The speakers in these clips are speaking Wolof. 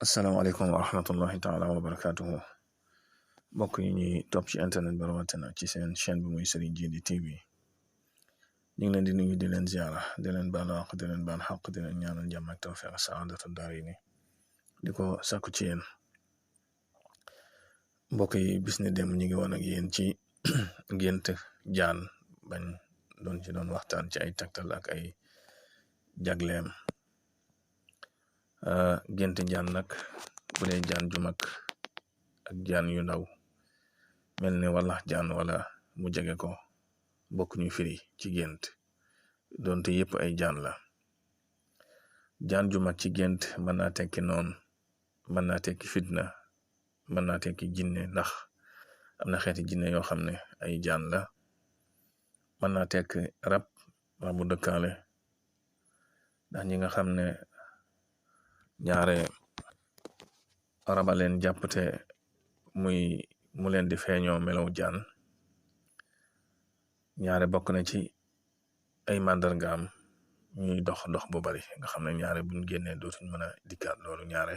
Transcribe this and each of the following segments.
asalaamaaleykum wa rahmatullahi taala wa barakatuhu mbokk yi ñuy topp ci internet bi rawatina ci seen chaîne bi muy Serigne Djily TV ñu ngi leen di nuyu di leen ziara di leen baal àq di leen baal xaq di leen ñaanal jàmm ak tawfiq saadatu daarayni di ko sakku ci yéen mbokk yi bis ni dem ñu ngi woon ak yéen ci gént jaan bañ doon waxtaan ci ay taktal ak ay jagleem gént jaan nag bu dee jaan ju mag ak jaan yu ndaw mel ni wala jaan wala mu jege ko bokk ñu firi ci gént doonte yëpp ay jaan la. Jaan ju mag ci gént mën naa tekki noon, mën naa tekki fitna, mën naa tekki jinne ndax am na xeeti jinne yoo xam ne ay jaan la. mën naa tekki rabu dëkkaale ndax ñi nga xam ne ñaare raba leen jàppte mu leen di feeñoo melaw jaan ñaare bokk na ci ay màndargaam ñuy dox bu bari nga xam ne ñaare buñ génnee dootuñ mën a dikkaat loolu ñaare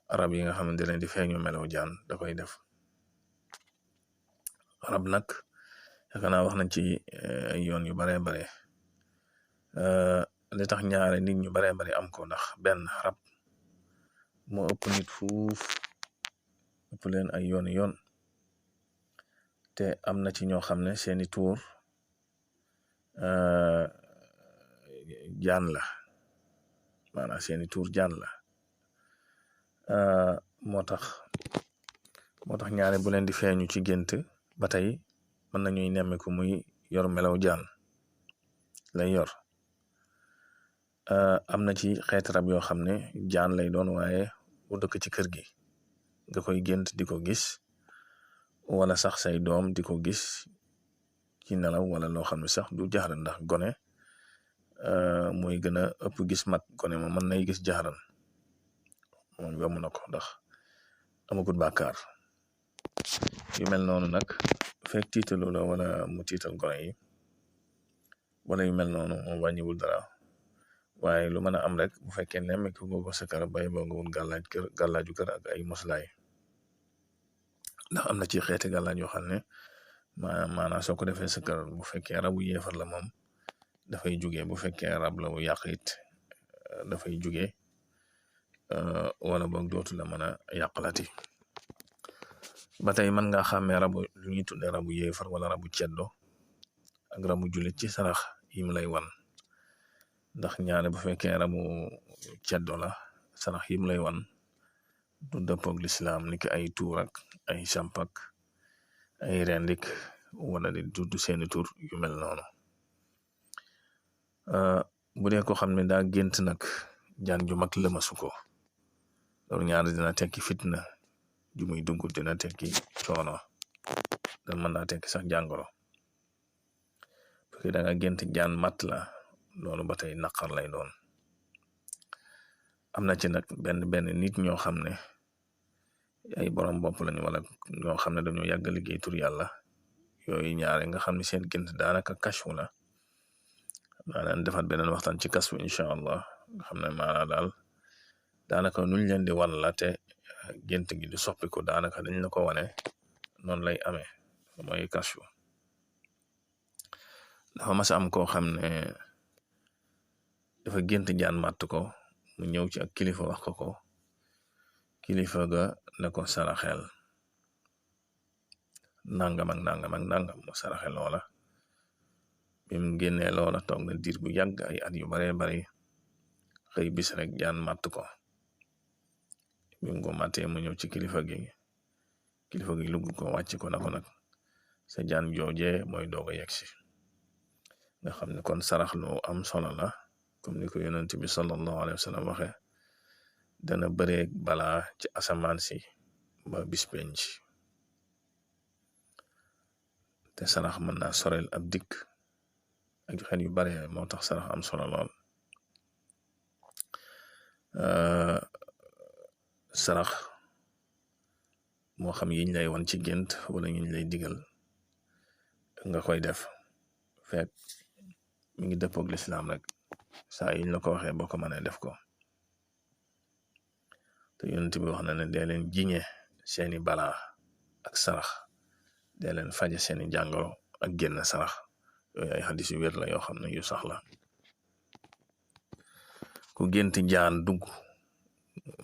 rab yi nga xam ne leen di feeñoo melaw jaan da koy def. Rab nag yaakaar naa wax nañ ci ay yoon yu baree bare li tax ñaare nit ñu baree bari am ko ndax benn rab moo ëpp nit fuuf ëpp leen ay yoon te am na ci ñoo xam ne seeni tuur jaan la maanaam seeni tuur jaan la moo tax ñaare bu leen di feeñu ci gént ba tey mën nañuy nemmiku muy yor melaw jaan lay yor. Am na ci xeet rab yoo xam ne jaan lay doon waaye bu dëkk ci kër gi nga koy gént di ko gis wala sax say doom di ko gis ci nelaw wala loo xam ne sax du jaxaran ndax gone mooy gën a ëpp gis mag gone moom mën nay gis jaxaran moom yomb na ko ndax amagut bàkkaar yu mel noonu nag fekk tiitalu la wala mu tiital gone yi wala yu mel noonu moom wàññiwul dara waaye lu mën a am rek bu fekkee ne meku ko sa kër bay boo nga wun gàllaaju kër ak ay moslaay ndax am na ci xeeti gàllaaj yoo xam ne maanaam soo ko defee sa kër bu fekkee rabu yeefar la moom dafay jugee bu fekkee rab la bu yàq it dafay jugee wala boog dootu la mën a yàqalati. Ba tey mën nga xàmmee rabu lu ñuy tudde rabu yeefar wala rabu ceddo ak rabu jullit ci sarax yim lay wan ndax ñaare bu fekkee rabu ceddo la sarax yim lay wan du dëppoog lislaam niki ay tuur ak ay sampak ay rendik wala di tudd seeni tur yu mel noonu. Bu dee ko xam ne daa gént nag jaan ju mag lëmasu ko loolu ñaare dina tekki fitna ju muy dugg dina tekki coono da mën naa tekki sax jàngoro parce que da nga gént jaan mat la loolu ba tey naqar lay doon. Am na ci nag benn nit ñoo xam ne ay borom bopp lañu wala ñoo xam ne dañoo yàgg liggéey tur yàlla yooyu ñaare nga xam ne seen gént daanaka kashfu la maanaam defaat beneen waxtaan ci kashfu incha allah nga xam ne maanaam daal daanaka nuñ leen di wan la te gént gi du soppiku daanaka dañ la ko wane noonu lay amee mooy kashfu. Dafa mas am koo xam ne dafa gént jaan màtt ko mu ñëw ci ak kilifa wax ko kilifa ga ne ko saraxel nangam mu saraxel loola bi mu génnee loola toog na diir bu yàgg ay at yu baree bari xëy bis rek jaan màtt ko bi mu ko màttee mu ñëw ci kilifa gi lugg ko wàcc ko na ko nag sa jaan jooje mooy doog a yegsi nga xam ne kon sarax lu am solo la comme ni ko yonent bi sallallahu alayhi wa sallam waxe dana bëreeg balaa ci asamaan si ba bis penc te sarax mën naa sorel ab dikk ak xel yu bare moo tax sarax am solo lool. Sarax moo xam yiñ lay wan ci gént wala yiñ lay digal nga koy def fekk mi ngi dëppoog lislaam rek saa yiñ la ko waxee boo ko mënee def ko. te yonent bi wax na ne dee leen jiñe seeni balaa ak sarax, dee leen faje seeni jàngoro ak génn sarax. yooyu ay xadis yu wér la yoo xam ne yu sax la. ku gént jaan dugg,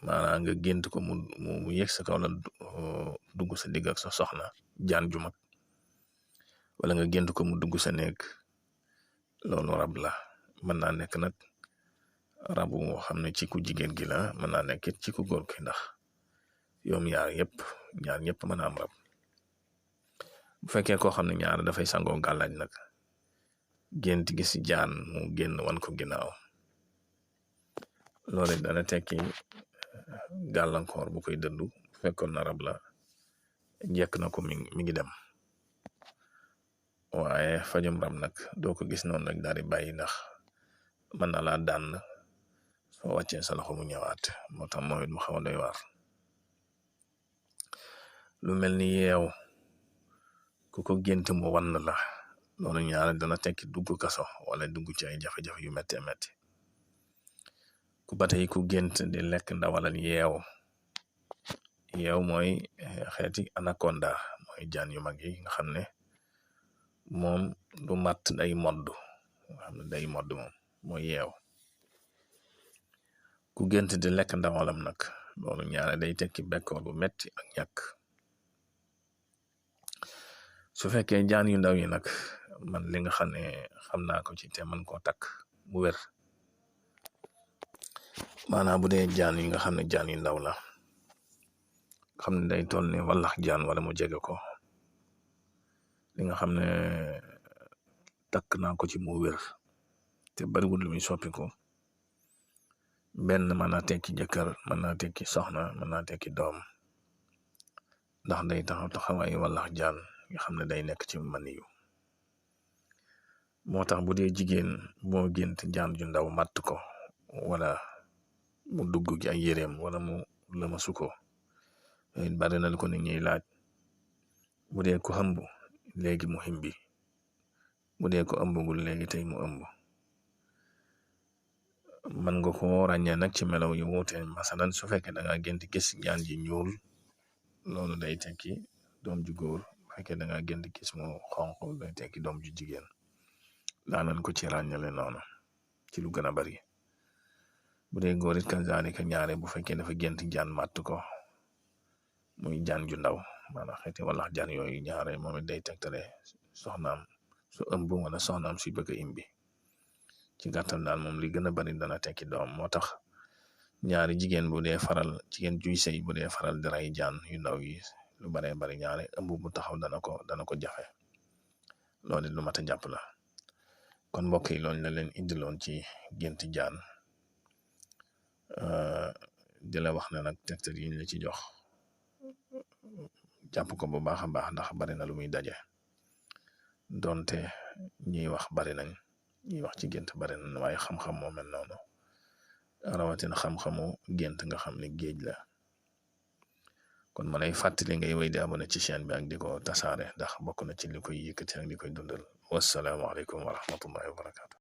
maanaam nga gént ko mu yegg sa kaw la dugg sa digg ak sa soxna, jaan ju mag, wala nga gént ko mu dugg sa néeg, loolu rab la. mën naa nekk nag rabu moo xam ne ci ku jigéen gi la, mën naa nekk ci ku góor gi, ndax yoom ñaar ñëpp mën a am rab. bu fekkee koo xam ne ñaar dafay sangoo gàllaaj nag, gént gis jaan mu génn wan ko ginnaaw, loole dana tekki gàllankoor bu koy dëddu. fekkoon na rab la, jekk na ko mi ngi dem. waaye fajum rab nag doo ko gis noonu rek daal di bàyyi, ndax mën na laa daan soo wàccee sa loxo mu ñëwaat. moo tax moom it mu xaw a doy waar. lu mel ni yeew, ku ko gént mu wan la, loolu ñaare dana tekki dugg kaso wala dugg ci ay jafe-jafe yu méttee métti. ku ba tey ku gént di lekk ndawalal yeew mooy xeeti anaconda, mooy jaan yu mag yi nga xam ne moom du matt, day modd. nga xam ne day modd moom mooy yeew. ku gént di lekk ndawalam nag, loolu ñaare day tekki bekkoor bu metti ak ñàkk. su fekkee jaan yu ndaw yi nag, man li nga xam ne xam naa ko ci te man koo takk bu wér, maanaam bu dee jaan yi nga xam ne jaan yu ndaw la, xam ne day toll ni wallax jaan wala mu jege ko, li nga xam ne takk naa ko ci mu wér te bariwul lu muy soppiku, benn mën naa tekki jëkkër, mën naa tekki soxna, mën naa tekki doom, ndax day taxawaayu wallax jaan nga xam ne day nekk ci maniyu. moo tax bu dee jigéen moo gént jaan ju ndaw matt ko, wala mu dugg ci ay yéreem, wala mu lëmasu ko, bari na lu ko nit ñuy laaj. bu dee ko ëmb léegi mu himbi, bu dee ko ëmbagul léegi tey mu ëmb. man nga ko ràññee nag ci melaw yu wuute. masalan su fekkee da nga gént gis jaan ji ñuul, loolu day tekki doom ju góor. bu fekkee da nga gént gis mu xonq, day tekki doom ju jigéen. daanan ko ci ràññale noonu ci lu gën a bari. bu dee góor it kazaalika, ñaare bu fekkee dafa gént jaan màtt ko, muy jaan ju ndaw, maanaam xeeti wala jaan yooyu, ñaare moom it day tegtale soxnaam su ëmb wala soxnaam suy bëgg a imbi. ci gàttal daal moom li gën a bari dana tekki doom. moo tax ñaari jigéen juy sëy bu dee faral di rey jaan yu ndaw yi, lu baree bari ñaare ëmb bu taxaw dana ko jafe. loolu lu mat a jàpp la. kon mbokk yi, loolu la leen indiloon ci gént jaan. di la wax ne nag tegtal yi ñu la ci jox, jàpp ko bu baax a baax, ndax bari na lu muy daje. donte ñiy wax bari nañ, ñiy wax ci gént bari nañ, waaye xam-xam moo mel noonu, rawatina xam-xamu gént nga xam ne géej la. kon ma lay fàttali ngay wéy di abonné ci chaîne bi ak di ko tasaare, ndax bokk na ci li koy yëkkati ak li koy dundal. wassalaamu aleykum wa rahmatullahi wa barakatu.